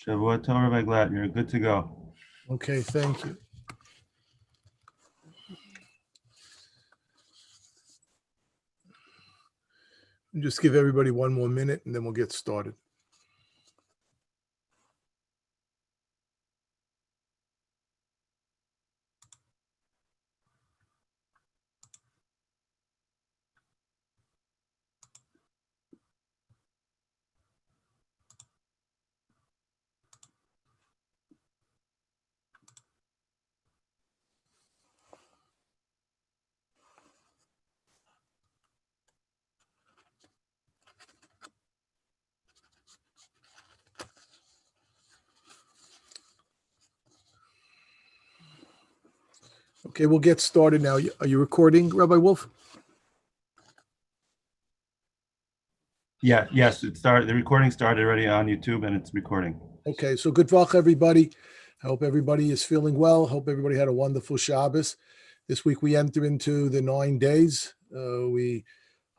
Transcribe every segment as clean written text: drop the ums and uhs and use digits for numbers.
Shavua Tov, Rabbi Glatt, you're good to go. Okay, thank you. Just give everybody one more minute and then we'll get started. Okay, we'll get started now. Are you recording, Rabbi Wolf? Yeah, yes, it started. The recording started already on YouTube and it's recording. Okay, so good luck, everybody. I hope everybody is feeling well. Hope everybody had a wonderful Shabbos. This week we enter into the 9 days. We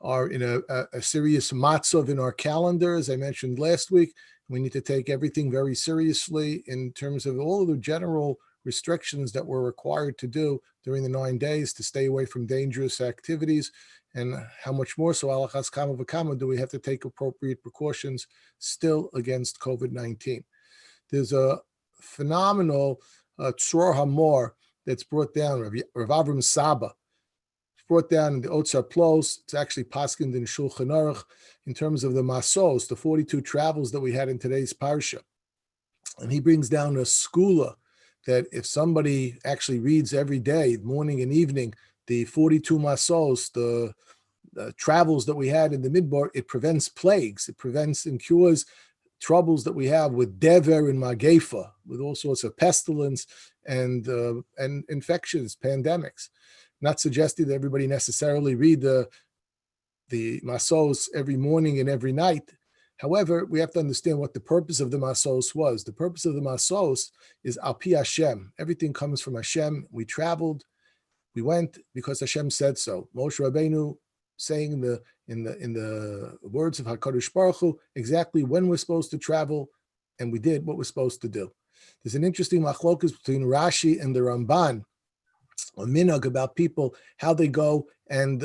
are in a serious matzov in our calendar. As I mentioned last week, we need to take everything very seriously in terms of all of the general restrictions that we're required to do during the 9 days to stay away from dangerous activities. And how much more so, alachas kama v'kama, do we have to take appropriate precautions still against COVID-19? There's a phenomenal tzror hamor that's brought down, Rav Avram Saba. It's brought down in the Otzar Plos. It's actually paskined in Shulchan Aruch in terms of the masos, the 42 travels that we had in today's parsha. And he brings down a skula that if somebody actually reads every day, morning and evening, the 42 masos, the travels that we had in the Midbar, it prevents plagues. It prevents and cures troubles that we have with dever and magefa, with all sorts of pestilence and infections, pandemics. Not suggesting that everybody necessarily read the masos every morning and every night. However, we have to understand what the purpose of the masos was. The purpose of the masos is al pi Hashem. Everything comes from Hashem. We traveled, we went because Hashem said so. Moshe Rabbeinu saying in the words of HaKadosh Baruch Hu exactly when we're supposed to travel, and we did what we're supposed to do. There's an interesting machlokus between Rashi and the Ramban, a minhag about people, how they go and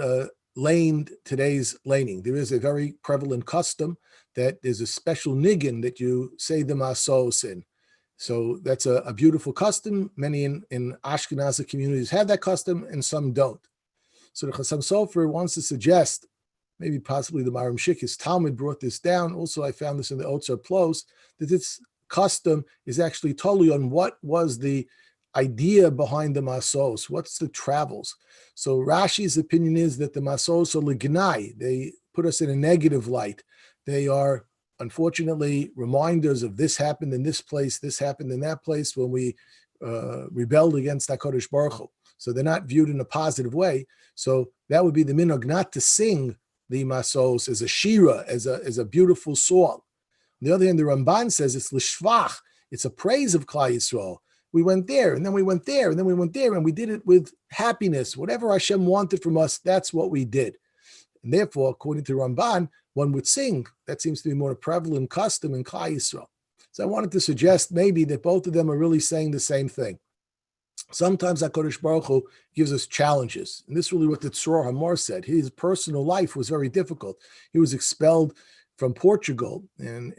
lane today's laning. There is a very prevalent custom that there's a special niggin that you say the masos in. So that's a beautiful custom. Many in Ashkenazi communities have that custom and some don't. So the Chassam Sofer wants to suggest, maybe possibly the Maram Shikis Talmud brought this down. Also, I found this in the Otzar Plos, that this custom is actually totally on what was the idea behind the masos. What's the travels? So Rashi's opinion is that the masos are lignai. They put us in a negative light. They are, unfortunately, reminders of this happened in this place, this happened in that place when we rebelled against HaKadosh Baruch Hu. So they're not viewed in a positive way. So that would be the minhag, not to sing the masos as a shira, as a beautiful song. On the other hand, the Ramban says it's l'shvach, it's a praise of Klal Yisrael. we went there, and then we went there, and then we went there, and we did it with happiness. Whatever Hashem wanted from us, that's what we did. And therefore, according to Ramban, one would sing. That seems to be more a prevalent custom in Klal Yisrael. So I wanted to suggest maybe that both of them are really saying the same thing. Sometimes HaKadosh Baruch Hu gives us challenges. And this is really what the Tzror Hamor said. His personal life was very difficult. He was expelled from Portugal and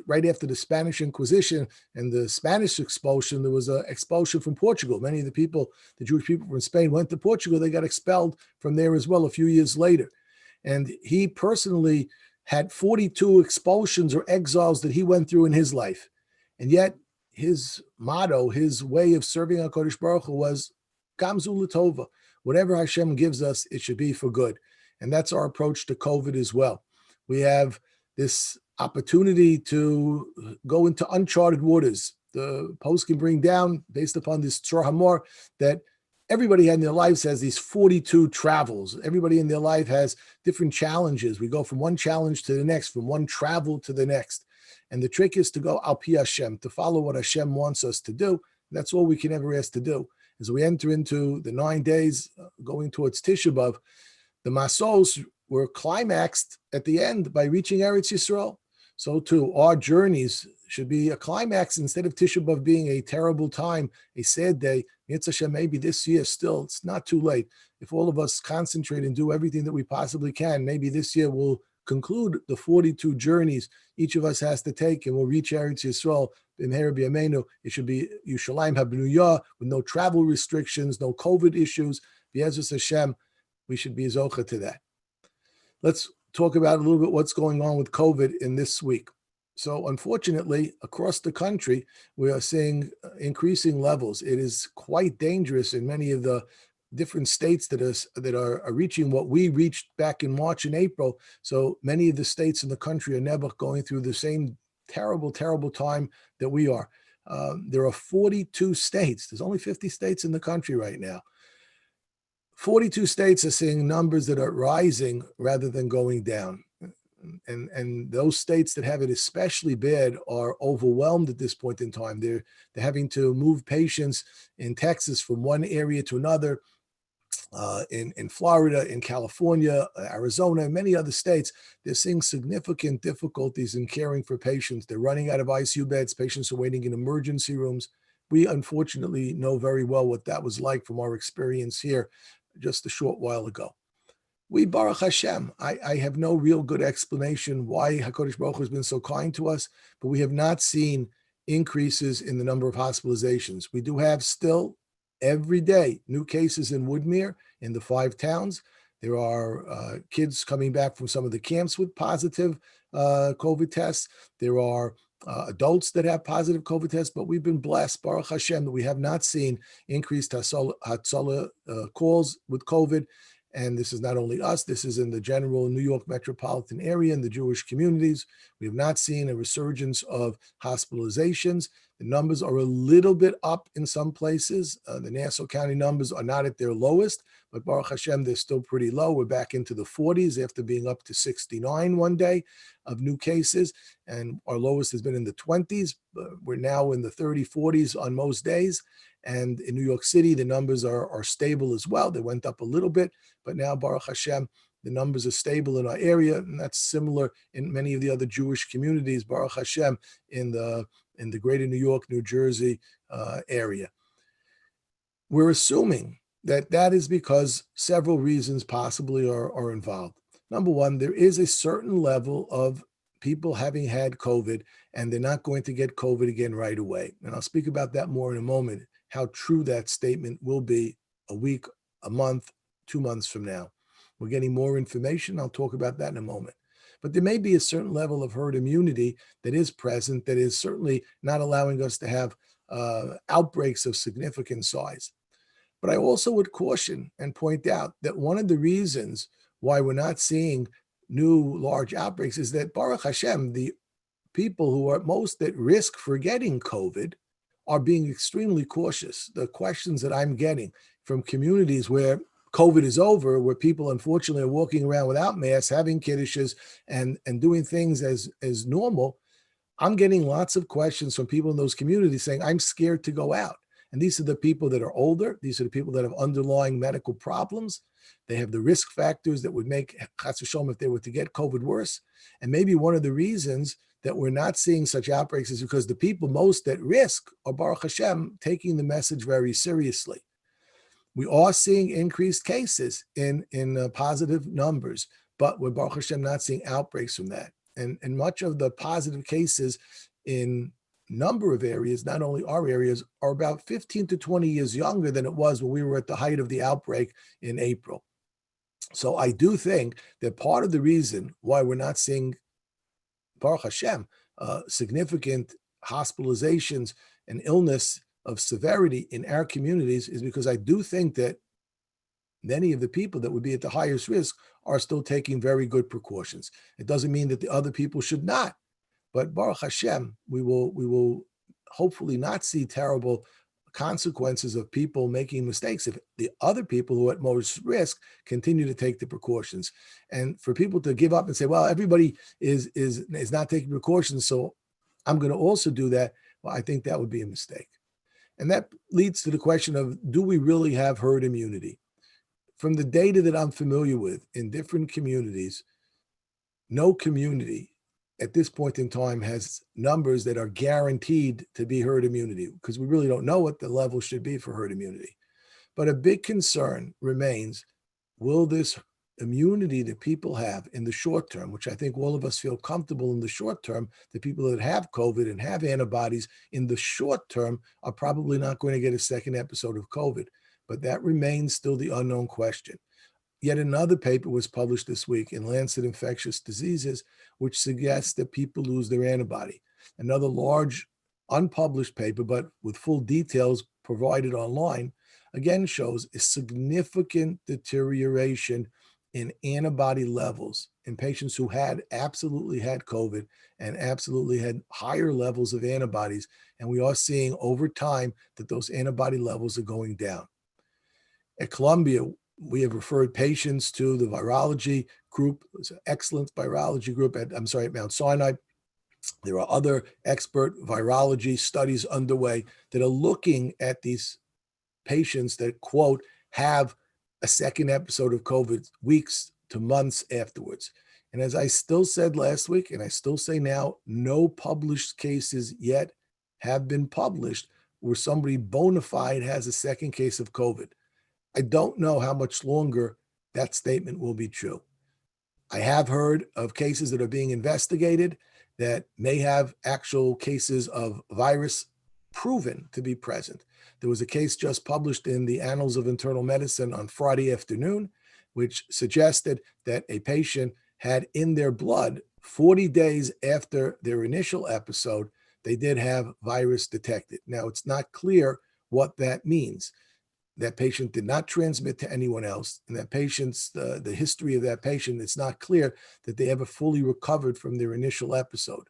right after the Spanish Inquisition and the Spanish expulsion, there was an expulsion from Portugal. Many of the people, the Jewish people from Spain, went to Portugal. They got expelled from there as well a few years later. And he personally had 42 expulsions or exiles that he went through in his life. And yet his motto, his way of serving HaKadosh Baruch Hu was Gamzu L'Tova. Whatever Hashem gives us, it should be for good. And that's our approach to COVID as well. We have this opportunity to go into uncharted waters. The post can bring down, based upon this Tzror Hamor, that everybody in their lives has these 42 travels. Everybody in their life has different challenges. We go from one challenge to the next, from one travel to the next. And the trick is to go al pi Hashem, to follow what Hashem wants us to do. That's all we can ever ask to do. As we enter into the 9 days going towards Tisha B'Av, the Masos were climaxed at the end by reaching Eretz Yisrael. So too, our journeys should be a climax instead of Tisha B'Av being a terrible time, a sad day. Yitzhak Hashem, maybe this year still, it's not too late. If all of us concentrate and do everything that we possibly can, maybe this year we'll conclude the 42 journeys each of us has to take, and we'll reach Eretz Yisrael. It should be Yerushalayim HaBnuyah with no travel restrictions, no COVID issues. B'Ezras Hashem, we should be zocha to that. Let's talk about a little bit what's going on with COVID in this week. So unfortunately, across the country, we are seeing increasing levels. It is quite dangerous in many of the different states that are reaching what we reached back in March and April. So many of the states in the country are never going through the same terrible, terrible time that we are. There are 42 states. There's only 50 states in the country right now. 42 states are seeing numbers that are rising rather than going down. And those states that have it especially bad are overwhelmed at this point in time. They're having to move patients in Texas from one area to another, in Florida, in California, Arizona, and many other states. They're seeing significant difficulties in caring for patients. They're running out of ICU beds. Patients are waiting in emergency rooms. We unfortunately know very well what that was like from our experience here just a short while ago. We, Baruch Hashem, I have no real good explanation why HaKadosh Baruch Hu has been so kind to us, but we have not seen increases in the number of hospitalizations. We do have still every day new cases in Woodmere, in the 5 towns. There are kids coming back from some of the camps with positive COVID tests. There are adults that have positive COVID tests, but we've been blessed, Baruch Hashem, that we have not seen increased Hatzalah calls with COVID. And this is not only us, this is in the general New York metropolitan area and the Jewish communities. We have not seen a resurgence of hospitalizations. The numbers are a little bit up in some places. The Nassau County numbers are not at their lowest, but Baruch Hashem, they're still pretty low. We're back into the 40s after being up to 69 one day of new cases. And our lowest has been in the 20s. We're now in the 30, 40s on most days. And in New York City, the numbers are stable as well. They went up a little bit, but now, Baruch Hashem, the numbers are stable in our area, and that's similar in many of the other Jewish communities, Baruch Hashem, in the greater New York, New Jersey area. We're assuming that is because several reasons possibly are involved. Number one, there is a certain level of people having had COVID, and they're not going to get COVID again right away. And I'll speak about that more in a moment, how true that statement will be a week, a month, 2 months from now. We're getting more information. I'll talk about that in a moment. But there may be a certain level of herd immunity that is present that is certainly not allowing us to have outbreaks of significant size. But I also would caution and point out that one of the reasons why we're not seeing new large outbreaks is that, Baruch Hashem, the people who are most at risk for getting COVID are being extremely cautious. The questions that I'm getting from communities where COVID is over, where people unfortunately are walking around without masks, having kiddushes, and doing things as normal, I'm getting lots of questions from people in those communities saying, I'm scared to go out. And these are the people that are older. These are the people that have underlying medical problems. They have the risk factors that would make Chas v'Shalom, if they were to get COVID, worse. And maybe one of the reasons that we're not seeing such outbreaks is because the people most at risk are, Baruch Hashem, taking the message very seriously. We are seeing increased cases in positive numbers, but we're, Baruch Hashem, not seeing outbreaks from that. And much of the positive cases in number of areas, not only our areas, are about 15 to 20 years younger than it was when we were at the height of the outbreak in April. So I do think that part of the reason why we're not seeing, Baruch Hashem, significant hospitalizations and illness of severity in our communities is because I do think that many of the people that would be at the highest risk are still taking very good precautions. It doesn't mean that the other people should not, but Baruch Hashem, we will hopefully not see terrible consequences of people making mistakes if the other people who are at most risk continue to take the precautions. And for people to give up and say, well, everybody is not taking precautions, so I'm going to also do that, well, I think that would be a mistake. And that leads to the question of, do we really have herd immunity? From the data that I'm familiar with in different communities, no community at this point in time has numbers that are guaranteed to be herd immunity, because we really don't know what the level should be for herd immunity. But a big concern remains, will this immunity that people have in the short term, which I think all of us feel comfortable in the short term, the people that have COVID and have antibodies in the short term are probably not going to get a second episode of COVID. But that remains still the unknown question. Yet another paper was published this week in Lancet Infectious Diseases, which suggests that people lose their antibody. Another large unpublished paper, but with full details provided online, again shows a significant deterioration in antibody levels in patients who had absolutely had COVID and absolutely had higher levels of antibodies. And we are seeing over time that those antibody levels are going down. At Columbia, we have referred patients to the virology group. It's an excellent virology group at Mount Sinai. There are other expert virology studies underway that are looking at these patients that, quote, have a second episode of COVID weeks to months afterwards. And as I still said last week, and I still say now, no published cases yet have been published where somebody bona fide has a second case of COVID. I don't know how much longer that statement will be true. I have heard of cases that are being investigated that may have actual cases of virus proven to be present. There was a case just published in the Annals of Internal Medicine on Friday afternoon, which suggested that a patient had in their blood 40 days after their initial episode, they did have virus detected. Now, it's not clear what that means. That patient did not transmit to anyone else, and that patient's the history of that patient, it's not clear that they ever fully recovered from their initial episode.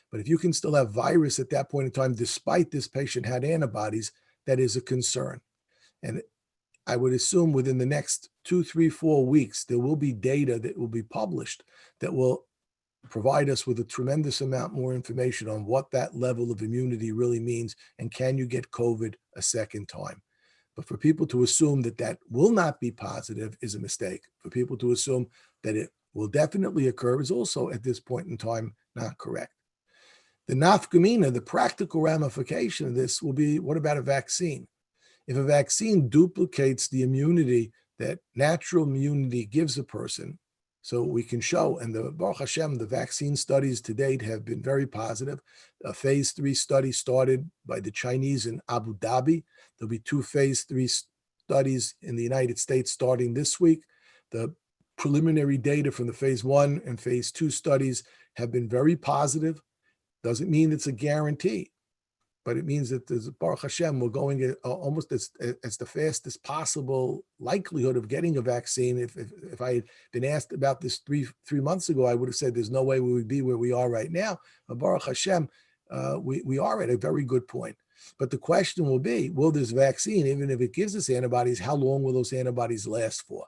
But if you can still have virus at that point in time, despite this patient had antibodies, that is a concern. And I would assume within the next 2, 3, 4 weeks, there will be data that will be published that will provide us with a tremendous amount more information on what that level of immunity really means, and can you get COVID a second time. But for people to assume that that will not be positive is a mistake. For people to assume that it will definitely occur is also, at this point in time, not correct. The nafkamina, the practical ramification of this will be, what about a vaccine? If a vaccine duplicates the immunity that natural immunity gives a person, so we can show, and the Baruch Hashem, the vaccine studies to date have been very positive. A phase 3 study started by the Chinese in Abu Dhabi. There'll be 2 phase 3 studies in the United States starting this week. The preliminary data from the phase 1 and phase 2 studies have been very positive. Doesn't mean it's a guarantee, but it means that there's, Baruch Hashem, we're going almost as the fastest possible likelihood of getting a vaccine. If I had been asked about this three months ago, I would have said there's no way we would be where we are right now. But Baruch Hashem, we are at a very good point. But the question will be, will this vaccine, even if it gives us antibodies, how long will those antibodies last for?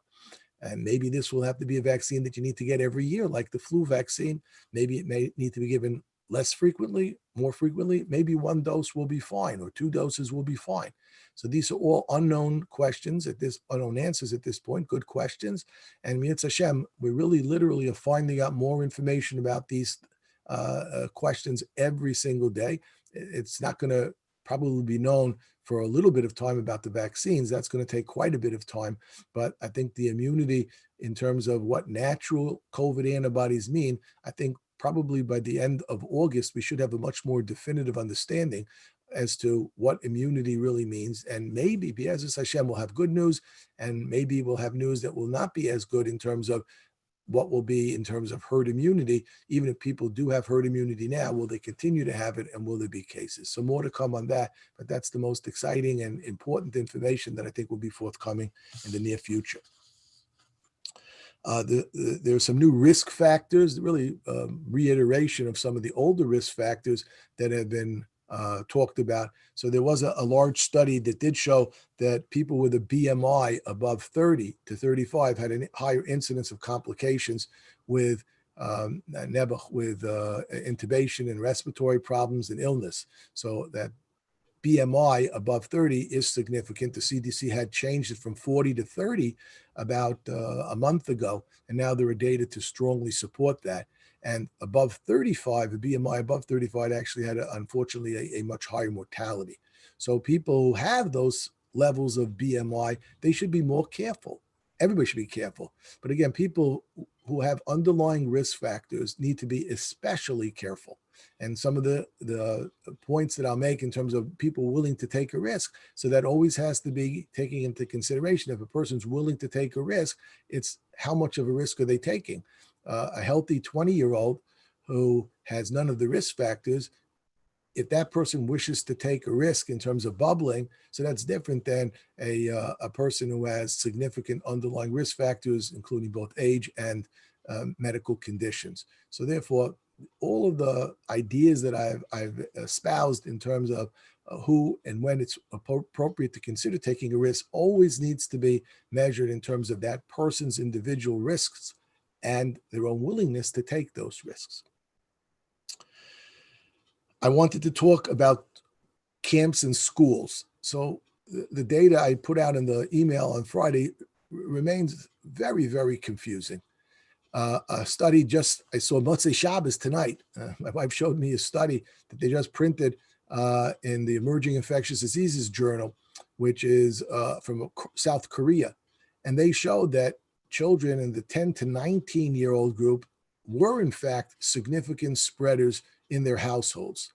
And maybe this will have to be a vaccine that you need to get every year, like the flu vaccine. Maybe it may need to be given less frequently, more frequently, maybe one dose will be fine or two doses will be fine. So these are all unknown questions unknown answers at this point, good questions. And Mitzvah Hashem, we really literally are finding out more information about these questions every single day. It's not going to probably be known for a little bit of time about the vaccines. That's going to take quite a bit of time. But I think the immunity in terms of what natural COVID antibodies mean, I think probably by the end of August, we should have a much more definitive understanding as to what immunity really means. And maybe B'ezus Hashem will have good news, and maybe we'll have news that will not be as good in terms of what will be in terms of herd immunity. Even if people do have herd immunity now, will they continue to have it, and will there be cases? So more to come on that, but that's the most exciting and important information that I think will be forthcoming in the near future. There are some new risk factors, really reiteration of some of the older risk factors that have been talked about. So there was a large study that did show that people with a BMI above 30 to 35 had a higher incidence of complications with intubation and respiratory problems and illness. So that BMI above 30 is significant. The CDC had changed it from 40 to 30 about a month ago, and now there are data to strongly support that. And above 35, a BMI above 35 actually had, unfortunately, a much higher mortality. So people who have those levels of BMI, they should be more careful. Everybody should be careful. But again, people who have underlying risk factors need to be especially careful. And some of the points that I'll make in terms of people willing to take a risk, so that always has to be taking into consideration. If a person's willing to take a risk, it's how much of a risk are they taking? A healthy 20-year-old who has none of the risk factors, if that person wishes to take a risk in terms of bubbling, so that's different than a person who has significant underlying risk factors, including both age and medical conditions. So therefore, all of the ideas that I've espoused in terms of who and when it's appropriate to consider taking a risk always needs to be measured in terms of that person's individual risks and their own willingness to take those risks. I wanted to talk about camps and schools. So the data I put out in the email on Friday remains very, very confusing. A study I saw Motzei Shabbos tonight. My wife showed me a study that they just printed in the Emerging Infectious Diseases Journal, which is from South Korea. And they showed that children in the 10 to 19-year-old group were, in fact, significant spreaders in their households.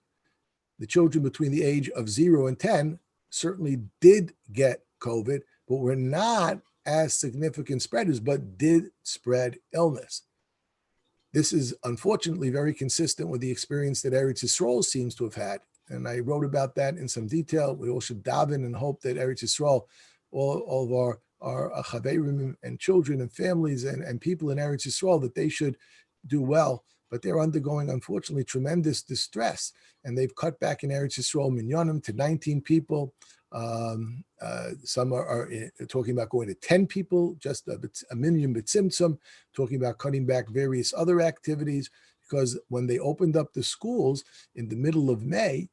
The children between the age of 0 and 10 certainly did get COVID, but were not as significant spreaders, but did spread illness. This is unfortunately very consistent with the experience that Eretz Yisrael seems to have had. And I wrote about that in some detail. We all should daven and hope that Eretz Yisrael, all of our chaverim and children and families and people in Eretz Yisrael, that they should do well. But they're undergoing, unfortunately, tremendous distress. And they've cut back in Eretz Yisrael minyanim to 19 people. Some are talking about going to 10 people, just a minyan b'tzimtzum, talking about cutting back various other activities, because when they opened up the schools in the middle of May,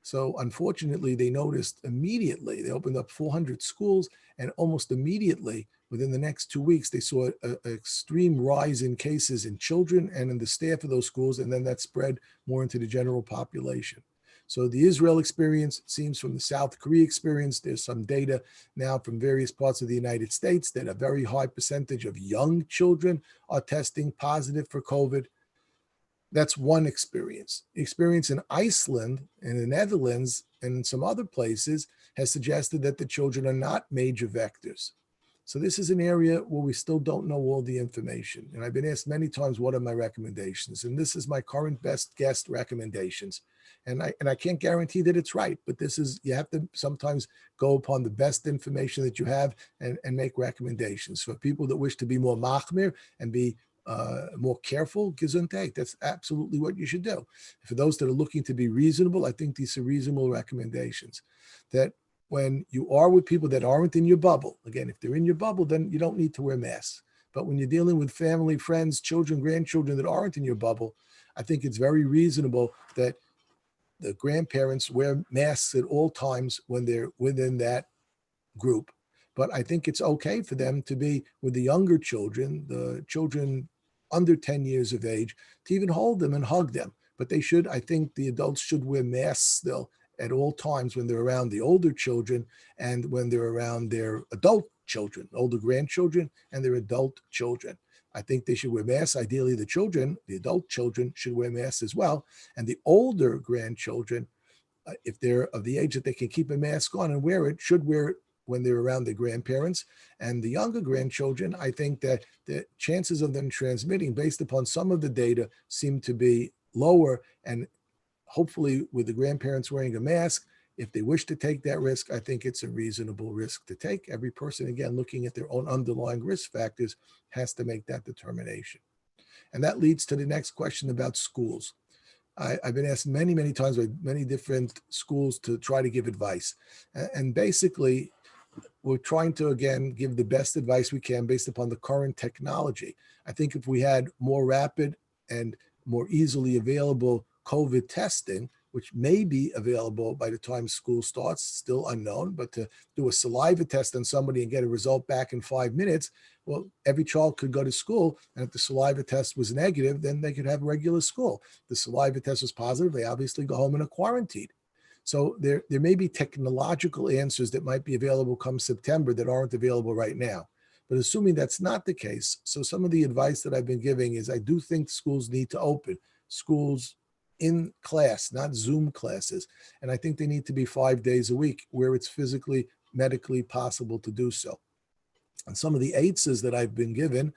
so unfortunately, they noticed immediately, they opened up 400 schools, and almost immediately, within the next 2 weeks, they saw an extreme rise in cases in children and in the staff of those schools, and then that spread more into the general population. So the Israel experience seems from the South Korea experience. There's some data now from various parts of the United States that a very high percentage of young children are testing positive for COVID. That's one experience. The experience in Iceland and the Netherlands and in some other places has suggested that the children are not major vectors. So this is an area where we still don't know all the information. And I've been asked many times, what are my recommendations? And this is my current best guess recommendations. And I can't guarantee that it's right, but this is, you have to sometimes go upon the best information that you have and make recommendations. For people that wish to be more machmir and be more careful, gesundheit, that's absolutely what you should do. For those that are looking to be reasonable, I think these are reasonable recommendations. That when you are with people that aren't in your bubble, again, if they're in your bubble, then you don't need to wear masks. But when you're dealing with family, friends, children, grandchildren that aren't in your bubble, I think it's very reasonable that the grandparents wear masks at all times when they're within that group. But I think it's okay for them to be with the younger children, the children under 10 years of age, to even hold them and hug them. But they should, I think the adults should wear masks still at all times when they're around the older children and when they're around their adult children, older grandchildren and their adult children. I think they should wear masks. Ideally, the children, the adult children, should wear masks as well. And the older grandchildren, if they're of the age that they can keep a mask on and wear it, should wear it when they're around their grandparents. And the younger grandchildren, I think that the chances of them transmitting based upon some of the data seem to be lower. And hopefully with the grandparents wearing a mask, if they wish to take that risk, I think it's a reasonable risk to take. Every person, again, looking at their own underlying risk factors, has to make that determination. And that leads to the next question about schools. I've been asked many, many times by many different schools to try to give advice. And basically, we're trying to, again, give the best advice we can based upon the current technology. I think if we had more rapid and more easily available COVID testing, which may be available by the time school starts, still unknown, but to do a saliva test on somebody and get a result back in 5 minutes, well, every child could go to school. And if the saliva test was negative, then they could have regular school. The saliva test was positive, they obviously go home in a quarantine. So there may be technological answers that might be available come September that aren't available right now. But assuming that's not the case, so some of the advice that I've been giving is I do think schools need to open schools in class, not Zoom classes. And I think they need to be 5 days a week where it's physically, medically possible to do so. And some of the aids that I've been giving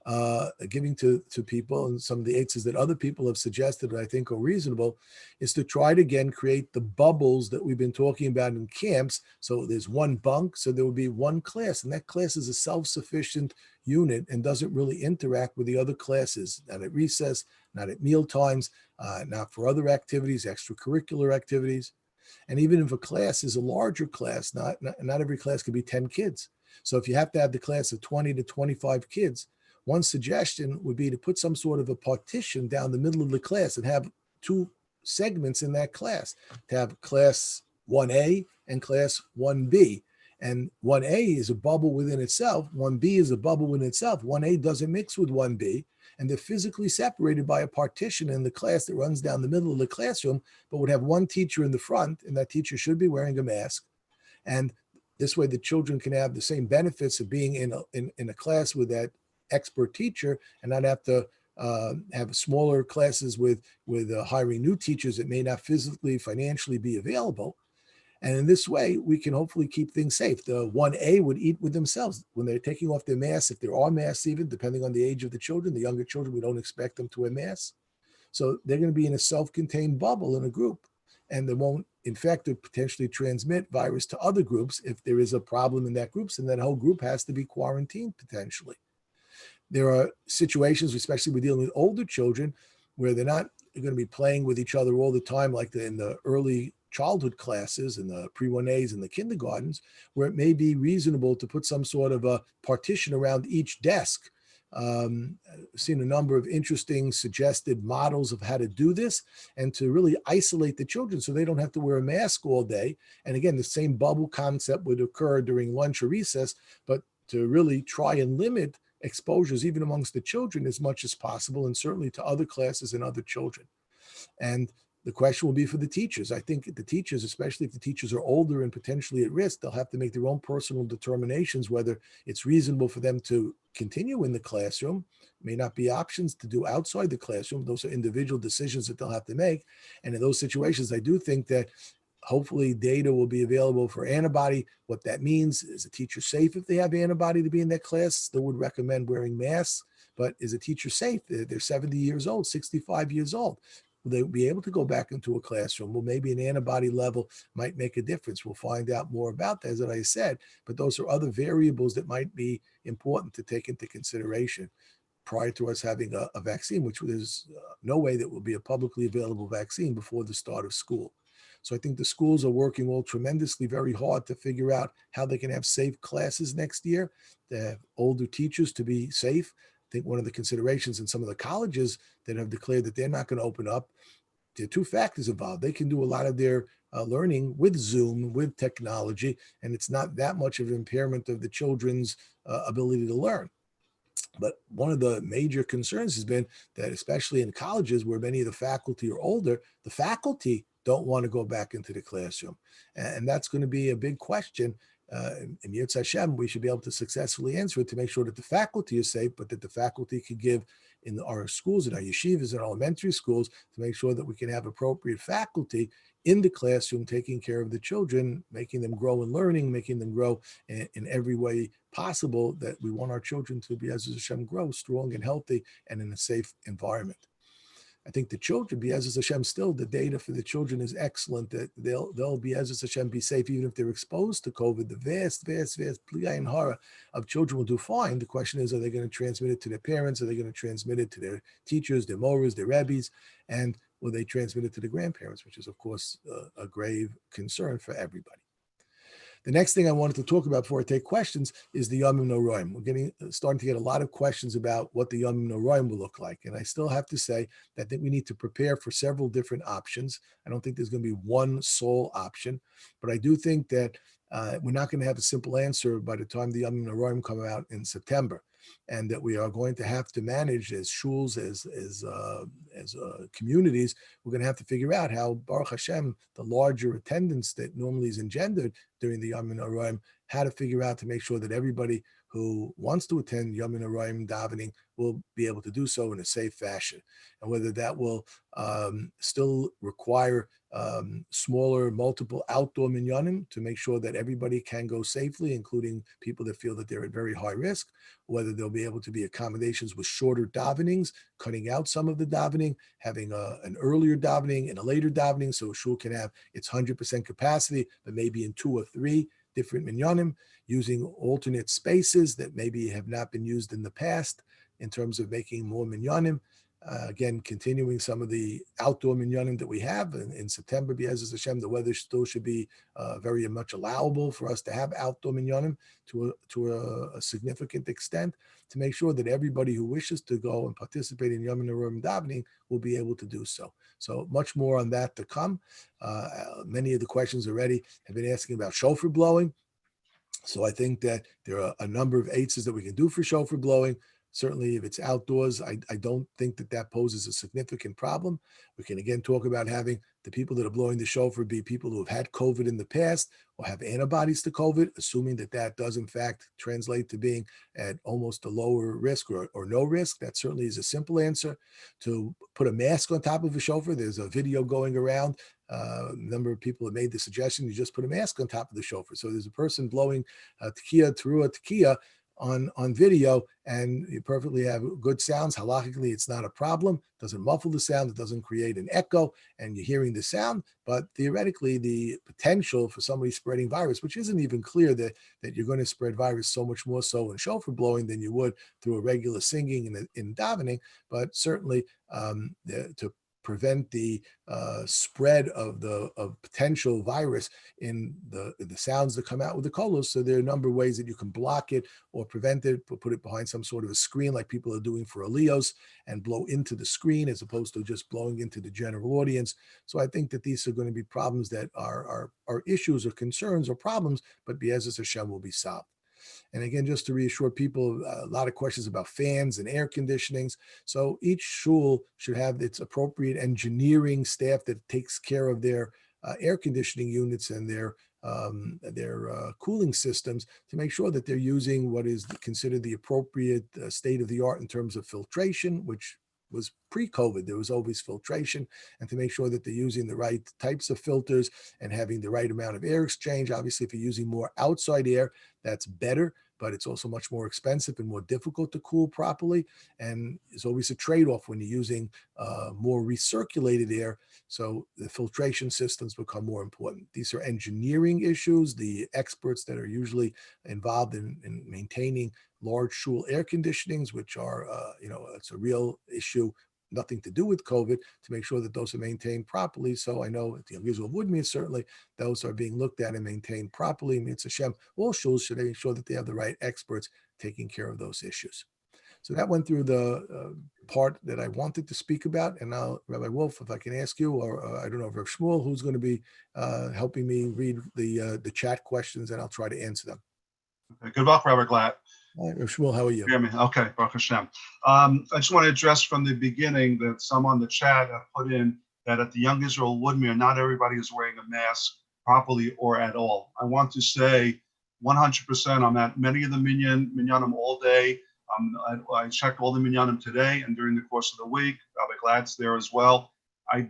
to people, and some of the aids that other people have suggested that I think are reasonable, is to try to, again, create the bubbles that we've been talking about in camps. So there's one bunk, so there will be one class, and that class is a self-sufficient unit and doesn't really interact with the other classes, not at recess, not at meal times, not for other activities, extracurricular activities. And even if a class is a larger class, not every class could be 10 kids. So if you have to have the class of 20 to 25 kids, one suggestion would be to put some sort of a partition down the middle of the class and have two segments in that class, to have class 1A and class 1B. And 1A is a bubble within itself. 1B is a bubble within itself. 1A doesn't mix with 1B. And they're physically separated by a partition in the class that runs down the middle of the classroom, but would have one teacher in the front, and that teacher should be wearing a mask. And this way the children can have the same benefits of being in a class with that expert teacher and not have to have smaller classes with hiring new teachers that may not physically, financially be available. And in this way, we can hopefully keep things safe. The 1A would eat with themselves when they're taking off their masks. If there are masks, even depending on the age of the children, the younger children, we don't expect them to wear masks. So they're going to be in a self-contained bubble in a group, and they won't infect or potentially transmit virus to other groups if there is a problem in that group. And that whole group has to be quarantined potentially. There are situations, especially we're dealing with older children, where they're not going to be playing with each other all the time, like in the early childhood classes and the pre-1As and the kindergartens, where it may be reasonable to put some sort of a partition around each desk. I've seen a number of interesting suggested models of how to do this and to really isolate the children so they don't have to wear a mask all day. And again, the same bubble concept would occur during lunch or recess, but to really try and limit exposures even amongst the children as much as possible, and certainly to other classes and other children. And the question will be for the teachers. I think the teachers, especially if the teachers are older and potentially at risk, they'll have to make their own personal determinations whether it's reasonable for them to continue in the classroom. May not be options to do outside the classroom. Those are individual decisions that they'll have to make. And in those situations, I do think that hopefully data will be available for antibody. What that means is a teacher safe if they have antibody to be in that class? Still would recommend wearing masks, but is a teacher safe? They're 70 years old, 65 years old. Will they be able to go back into a classroom? Well, maybe an antibody level might make a difference. We'll find out more about that, as I said, but those are other variables that might be important to take into consideration prior to us having a vaccine, which there's no way that will be a publicly available vaccine before the start of school. So I think the schools are working all tremendously very hard to figure out how they can have safe classes next year, to have older teachers to be safe. think one of the considerations in some of the colleges that have declared that they're not going to open up, there are two factors involved. They can do a lot of their learning with Zoom, with technology, and it's not that much of an impairment of the children's ability to learn. But one of the major concerns has been that, especially in colleges where many of the faculty are older, the faculty don't want to go back into the classroom. And that's going to be a big question. In Yirtzeh Hashem, we should be able to successfully answer it to make sure that the faculty is safe, but that the faculty can give in our schools, in our yeshivas, and elementary schools, to make sure that we can have appropriate faculty in the classroom taking care of the children, making them grow in learning, making them grow in every way possible, that we want our children to be, as Hashem, grow strong and healthy and in a safe environment. I think the children, be as Hashem, still the data for the children is excellent, that they'll be as Hashem, be safe even if they're exposed to COVID. The vast pliya and hara of children will do fine. The question is, are they going to transmit it to their parents? Are they going to transmit it to their teachers, their moras, their rabbis? And will they transmit it to the grandparents, which is, of course, a grave concern for everybody. The next thing I wanted to talk about before I take questions is the Yomim Noraim. We're starting to get a lot of questions about what the Yomim Noraim will look like. And I still have to say that I think we need to prepare for several different options. I don't think there's going to be one sole option, but I do think that we're not going to have a simple answer by the time the Yomim Noraim come out in September, and that we are going to have to manage as shuls, as communities. We're going to have to figure out how, Baruch Hashem, the larger attendance that normally is engendered during the Yom Noraim, how to figure out to make sure that everybody who wants to attend Yom Noraim davening will be able to do so in a safe fashion, and whether that will still require smaller, multiple outdoor minyanim to make sure that everybody can go safely, including people that feel that they're at very high risk, whether there'll be able to be accommodations with shorter davenings, cutting out some of the davening, having an earlier davening and a later davening, so a shul can have its 100% capacity, but maybe in 2 or 3 different minyanim, using alternate spaces that maybe have not been used in the past in terms of making more minyanim. Again, continuing some of the outdoor minyanim that we have in September, B'ezras Hashem, the weather still should be very much allowable for us to have outdoor minyanim to a significant extent, to make sure that everybody who wishes to go and participate in Yom Noraim davening will be able to do so. So much more on that to come. Many of the questions already have been asking about shofar blowing. So I think that there are a number of eitzes that we can do for shofar blowing. Certainly, if it's outdoors, I don't think that poses a significant problem. We can again talk about having the people that are blowing the shofar be people who have had COVID in the past or have antibodies to COVID, assuming that does in fact translate to being at almost a lower risk or no risk. That certainly is a simple answer. To put a mask on top of a shofar, there's a video going around. A number of people have made the suggestion you just put a mask on top of the shofar. So there's a person blowing tekiah, teruah tekiah, on video, and you perfectly have good sounds. Halachically, it's not a problem. It doesn't muffle the sound. It doesn't create an echo, and you're hearing the sound. But theoretically, the potential for somebody spreading virus, which isn't even clear that you're going to spread virus so much more so in shofar blowing than you would through a regular singing in davening, but certainly to prevent the spread of potential virus in the sounds that come out with the kolos. So there are a number of ways that you can block it or prevent it, put it behind some sort of a screen like people are doing for aliyos and blow into the screen as opposed to just blowing into the general audience. So I think that these are going to be problems that are issues or concerns or problems, but B'ezras Hashem will be solved. And again, just to reassure people, a lot of questions about fans and air conditionings. So each shul should have its appropriate engineering staff that takes care of their air conditioning units and their cooling systems to make sure that they're using what is considered the appropriate state of the art in terms of filtration, which was pre-COVID. There was always filtration, and to make sure that they're using the right types of filters and having the right amount of air exchange. Obviously, if you're using more outside air, that's better, but it's also much more expensive and more difficult to cool properly. And there's always a trade-off when you're using more recirculated air. So the filtration systems become more important. These are engineering issues. The experts that are usually involved in maintaining large shul air conditionings, which are, it's a real issue, nothing to do with COVID, to make sure that those are maintained properly. So I know at the Yisrael Woodmead, certainly those are being looked at and maintained properly. Mitzvah Hashem, all shuls should ensure that they have the right experts taking care of those issues. So that went through the part that I wanted to speak about. And now, Rabbi Wolf, if I can ask you, or I don't know if Rav Shmuel, who's going to be helping me read the chat questions, and I'll try to answer them. Okay, good luck, Rabbi Glatt. All right, Rav Shmuel, how are you? Hear me? Okay, Baruch Hashem. I just want to address from the beginning that some on the chat have put in that at the Young Israel Woodmere, not everybody is wearing a mask properly or at all. I want to say 100%. I'm at many of the minyanim all day. I checked all the minyanim today and during the course of the week. Rabbi Glatt's there as well. I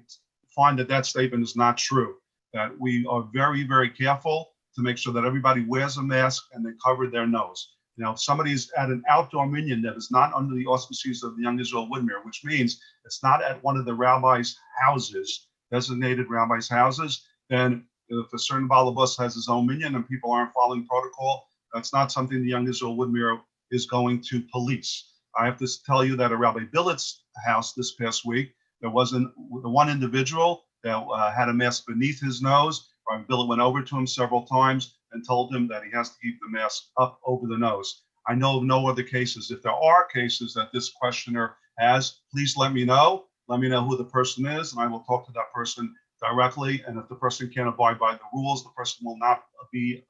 find that statement is not true. That we are very, very careful to make sure that everybody wears a mask and they cover their nose. You know, if somebody's at an outdoor minyan that is not under the auspices of the Young Israel Woodmere, which means it's not at one of the rabbi's houses, designated rabbi's houses, then if a certain balabus has his own minyan and people aren't following protocol, that's not something the Young Israel Woodmere is going to police. I have to tell you that at Rabbi Billett's house this past week, there wasn't the one individual that had a mask beneath his nose. Rabbi Billett went over to him several times and told him that he has to keep the mask up over the nose. I know of no other cases. If there are cases that this questioner has, please let me know. Let me know who the person is, and I will talk to that person directly. And if the person can't abide by the rules, the person will not be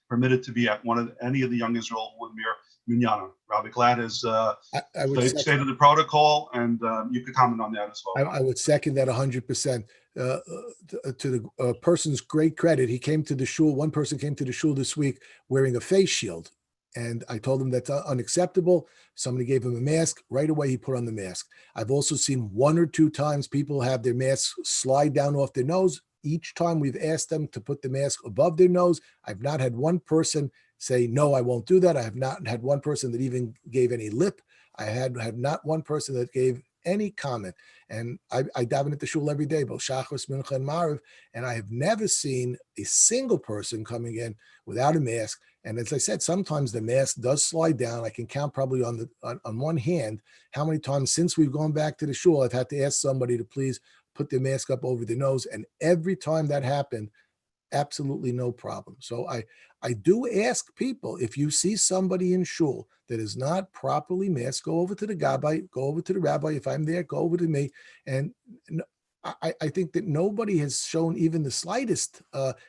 permitted to be at any of the Young Israel Woodmere minyanim. Rabbi Glatt has stated the protocol, and you could comment on that as well. I would second that 100%. To the person's great credit, he came to the shul. One person came to the shul this week wearing a face shield, and I told him that's unacceptable. Somebody gave him a mask. Right away, he put on the mask. I've also seen 1 or 2 times people have their masks slide down off their nose. Each time we've asked them to put the mask above their nose. I've not had one person say, no, I won't do that. I have not had one person that even gave any lip. I had not one person that gave any comment. And I daven at the shul every day, both Shachris, Mincha, and Mariv, and I have never seen a single person coming in without a mask. And as I said, sometimes the mask does slide down. I can count probably on one hand how many times since we've gone back to the shul I've had to ask somebody to please put their mask up over their nose. And every time that happened, absolutely no problem. So I do ask people, if you see somebody in shul that is not properly masked, go over to the gabbai, go over to the rabbi. If I'm there, go over to me. And I think that nobody has shown even the slightest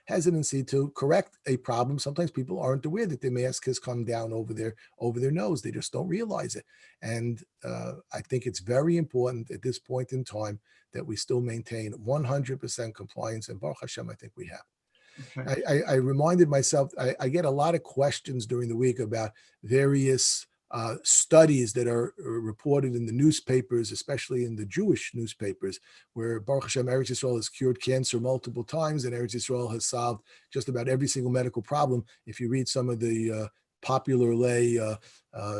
hesitancy to correct a problem. Sometimes people aren't aware that their mask has come down over their nose. They just don't realize it. And I think it's very important at this point in time that we still maintain 100% compliance. And Baruch Hashem, I think we have. Okay. I reminded myself, I get a lot of questions during the week about various studies that are reported in the newspapers, especially in the Jewish newspapers, where Baruch Hashem, Eretz Yisrael has cured cancer multiple times, and Eretz Yisrael has solved just about every single medical problem. If you read some of the popular lay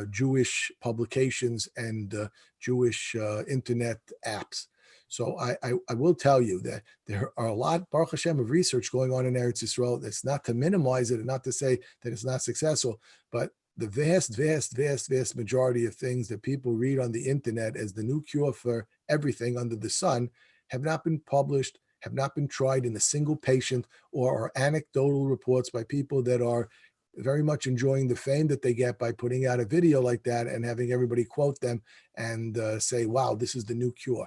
Jewish publications and Jewish internet apps. So I will tell you that there are a lot, Baruch Hashem, of research going on in Eretz Yisrael. That's not to minimize it and not to say that it's not successful, but the vast majority of things that people read on the internet as the new cure for everything under the sun have not been published, have not been tried in a single patient, or are anecdotal reports by people that are very much enjoying the fame that they get by putting out a video like that and having everybody quote them and say, wow, this is the new cure.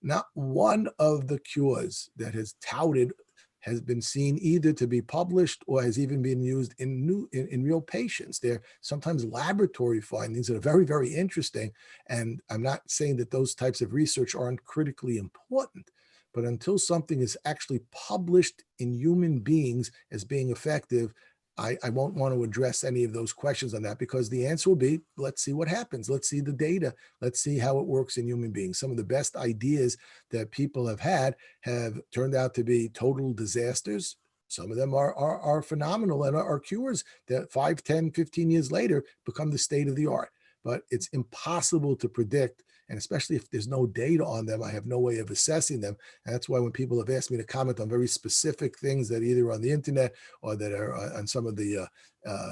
Not one of the cures that has touted has been seen either to be published or has even been used in real patients. They're sometimes laboratory findings that are very, very interesting. And I'm not saying that those types of research aren't critically important, but until something is actually published in human beings as being effective, I won't want to address any of those questions on that, because the answer will be, let's see what happens. Let's see the data. Let's see how it works in human beings. Some of the best ideas that people have had have turned out to be total disasters. Some of them are phenomenal and are cures that 5, 10, 15 years later become the state of the art. But it's impossible to predict. And especially if there's no data on them, I have no way of assessing them. And that's why when people have asked me to comment on very specific things that either on the internet or that are on some of the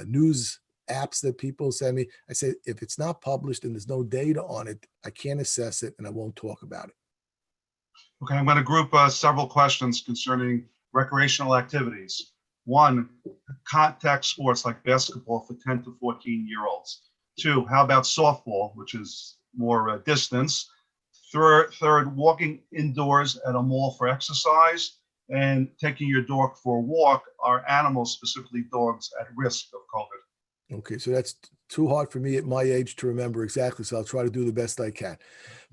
news apps that people send me, I say, if it's not published and there's no data on it, I can't assess it and I won't talk about it. Okay, I'm going to group several questions concerning recreational activities. One, contact sports like basketball for 10 to 14-year-olds. Two, how about softball, which is more distance? Third, walking indoors at a mall for exercise and taking your dog for a walk. Are animals, specifically dogs, at risk of COVID? Okay, so that's too hard for me at my age to remember exactly. So I'll try to do the best I can.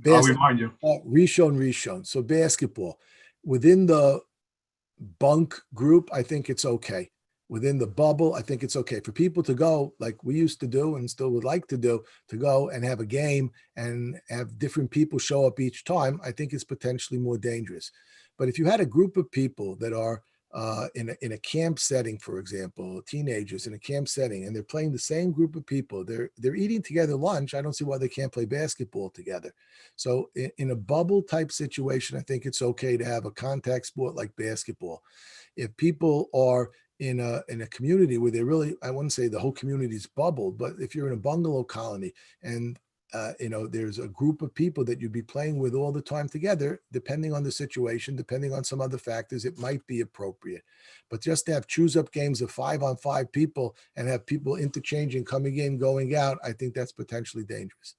I'll remind you. Rishon. So basketball within the bunk group, I think it's okay. Within the bubble, I think it's okay for people to go like we used to do and still would like to do, to go and have a game and have different people show up each time. I think it's potentially more dangerous. But if you had a group of people that are in a camp setting, for example, teenagers in a camp setting, and they're playing the same group of people, they're eating together lunch. I don't see why they can't play basketball together. So in a bubble type situation, I think it's okay to have a contact sport like basketball. If people are in a community where they really, I wouldn't say the whole community is bubbled, but if you're in a bungalow colony and there's a group of people that you'd be playing with all the time together, depending on the situation, depending on some other factors, it might be appropriate. But just to have choose up games of 5-on-5 people and have people interchanging, coming in, going out, I think that's potentially dangerous.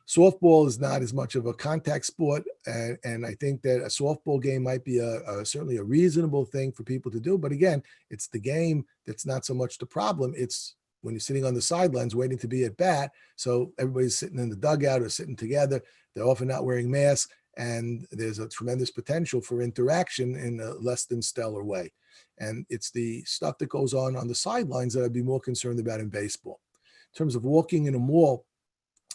Softball is not as much of a contact sport, and I think that a softball game might be certainly a reasonable thing for people to do. But again, it's the game that's not so much the problem. It's when you're sitting on the sidelines waiting to be at bat. So everybody's sitting in the dugout or sitting together. They're often not wearing masks, and there's a tremendous potential for interaction in a less than stellar way. And it's the stuff that goes on the sidelines that I'd be more concerned about in baseball. In terms of walking in a mall,